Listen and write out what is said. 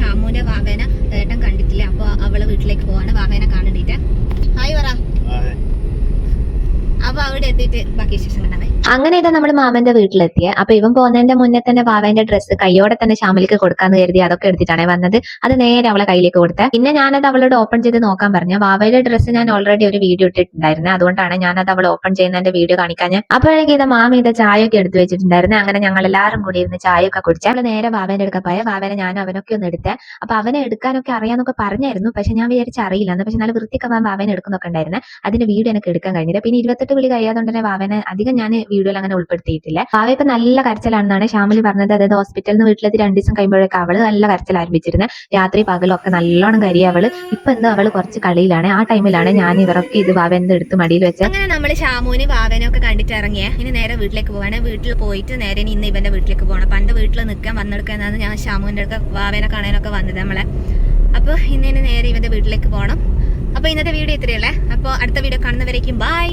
ഷാമുവിന്റെ വാവേന ഏട്ടൻ കണ്ടിട്ടില്ല. അപ്പൊ അവള് വീട്ടിലേക്ക് പോവാണ് വാവേനെ കാണണ്ടിട്ട്. ഹായ് പറ. അപ്പൊ അവിടെ എത്തിയിട്ട് ബാക്കി വിശേഷം കണ്ടാവേ. അങ്ങനെ ഇതാ നമ്മൾ മാമന്റെ വീട്ടിലെത്തിയ. അപ്പൊ ഇവൻ പോകുന്നതിന്റെ മുന്നേ തന്നെ വാവേന്റെ ഡ്രസ്സ് കയ്യോടെ തന്നെ ഷാമിലേക്ക് കൊടുക്കാന്ന് കരുതി അതൊക്കെ എടുത്തിട്ടാണ് വന്നത്. അത് നേരെ അവളെ കയ്യിലേക്ക് കൊടുത്തത്. പിന്നെ ഞാനത് അവളോട് ഓപ്പൺ ചെയ്ത് നോക്കാൻ പറഞ്ഞു. വാവയുടെ ഡ്രസ്സ് ഞാൻ ഓൾറെഡി ഒരു വീഡിയോ ഇട്ടിട്ടുണ്ടായിരുന്നു. അതുകൊണ്ടാണ് ഞാനത് അവൾ ഓപ്പൺ ചെയ്യുന്നതിന്റെ വീഡിയോ കാണിക്കാൻ. അപ്പോഴേക്കും ഇത് മാമ ഇത് ചായയൊക്കെ എടുത്തു വെച്ചിട്ടുണ്ടായിരുന്നു. അങ്ങനെ ഞങ്ങൾ എല്ലാവരും കൂടി ഇരുന്ന് ചായയൊക്കെ കുടിച്ചാൽ അവള് നേരെ വാവേന്റെ അടുക്ക പോയ. വാവേനെ ഞാനും അവനൊക്കെ ഒന്ന് എടുത്തേ. അപ്പൊ അവനെ എടുക്കാനൊക്കെ അറിയാന്നൊക്കെ പറഞ്ഞായിരുന്നു. പക്ഷെ ഞാൻ വിചാരിച്ച അറിയില്ല. പക്ഷെ നല്ല വൃത്തിക്ക് വാവേനെ എടുക്കുന്നൊക്കെ ഉണ്ടായിരുന്നു. അതിന്റെ വീഡിയോ എനിക്ക് എടുക്കാൻ കഴിഞ്ഞില്ല. പിന്നെ 28 വിളി കഴിയാതുകൊണ്ട് തന്നെ വാവേനെ അധികം ഞാൻ വീഡിയോയിൽ അങ്ങനെ ഉൾപ്പെടുത്തിയിട്ടില്ല. വാവ ഇപ്പൊ നല്ല കരച്ചിലാണെന്നാണ് ഷാമിലി പറഞ്ഞത്. അതായത് ഹോസ്പിറ്റലിൽ നിന്ന് വീട്ടിലെത്തി 2 ദിവസം കഴിയുമ്പോഴേക്കും അവള് നല്ല കരച്ചിൽ ആരംഭിച്ചിരുന്നത്. രാത്രി പകലൊക്കെ നല്ലോണം കരിയ അവള്. ഇപ്പൊ എന്താ അവള് കുറച്ച് കളിയിലാണ്. ആ ടൈമിലാണ് ഞാൻ ഇവരൊക്കെ ഇത് വാവേന്റെ എടുത്ത് മടിയിൽ വെച്ച്. അങ്ങനെ നമ്മള് ഷാമുവിന് വാവേനെ ഒക്കെ കണ്ടിട്ട് ഇറങ്ങിയ. ഇനി നേരെ വീട്ടിലേക്ക് പോവാണ്. വീട്ടിൽ പോയിട്ട് നേരെ ഇന്ന് ഇവന്റെ വീട്ടിലേക്ക് പോകണം. അപ്പൊ എന്റെ വീട്ടിൽ നിൽക്കാൻ വന്നെടുക്കാന്നാണ് ഞാൻ ഷാമുവിന്റെ അടുത്ത് വാവേനെ കാണാനൊക്കെ വന്നത് നമ്മളെ. അപ്പൊ ഇന്ന് നേരെ ഇവന്റെ വീട്ടിലേക്ക് പോകണം. അപ്പൊ ഇന്നത്തെ വീഡിയോ ഇത്രയല്ലേ. അപ്പൊ അടുത്ത വീഡിയോ കാണുന്നവരേക്കും ബൈ.